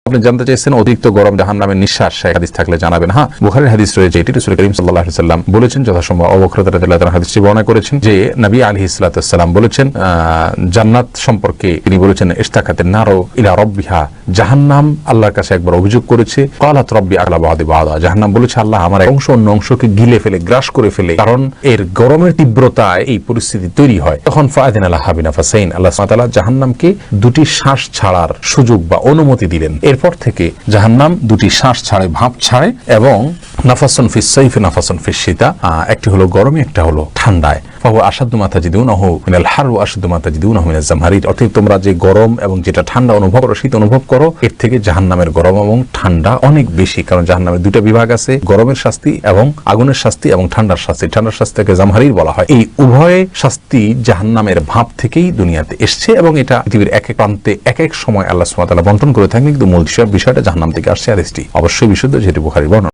আপনি জানতে চাইছেন অতিরিক্ত গরম জাহান্নামের নিঃশ্বাস হাদিস থাকলে জানাবেন। হ্যাঁ, বুখারীর হাদিস রয়েছে, এটি রাসূল করিম সাল্লাল্লাহু আলাইহি ওয়াসাল্লাম বলেছেন, যথাসম্ভব আবু বকর রাদিয়াল্লাহু তাআলা হাদিসটি বর্ণনা করেছেন যে নবী আলাইহিস সালাতু ওয়াস সালাম বলেছেন জান্নাত সম্পর্কে, তিনি বলেছেন ইশতাকাতিন নারু ইলা রাব্বিহা, জাহান্নাম আল্লাহর কাছে একবার অভিযোগ করেছে, ক্বালাত রাব্বি আলা বাদি বাদা, জাহান্নাম বলেছে আল্লাহ আমার এক অংশ অন্য অংশকে গিলে ফেলে, গ্রাস করে ফেলে, কারণ এর গরমের তীব্রতায় এই পরিস্থিতি তৈরি হয়। তখন ফাআদিনা লাহা বিনাফাসাইন, আল্লাহ সুবহানাহু ওয়া তাআলা জাহান্নামকে দুটি শ্বাস ছাড়ার সুযোগ বা অনুমতি দিলেন। এরপর থেকে জাহান্নাম দুটি শ্বাস ছাড়ে, ভাঁপ ছাড়ে, এবং নাফাসুন ফিস সাইফ নাফাসুন ফিস শীতা, একটি হলো গরমে, একটা হলো ঠান্ডায়। ফাহুয়া আশাদ্দু মা তাজিদুনাহু মিনাল হার ওয়া আশাদ্দু মা তাজিদুনাহু মিনাজ জামহারির, অর্থাৎ তোমরা যে গরম এবং যেটা ঠান্ডা অনুভব করো, শীত অনুভব করো, এর থেকে জাহান্নামের গরম এবং ঠান্ডা অনেক বেশি। কারণ জাহান্নামের দুটো বিভাগ আছে, গরমের শাস্তি এবং আগুনের শাস্তি এবং ঠান্ডার শাস্তি। ঠান্ডার শাস্তিকে জামহারির বলা হয়। এই উভয় শাস্তি জাহান্নামের ভাঁপ থেকেই দুনিয়াতে এসছে, এবং এটা পৃথিবীর এক এক প্রান্তে এক এক সময় আল্লাহ সুবহানাহু ওয়া তাআলা বন্টন করে থাকেন, কিন্তু মূল বিষয়টা জাহান্নাম থেকে আসছে। হাদিসটি অবশ্যই বিশুদ্ধ, যেটি বুখারীর বর্ণনা।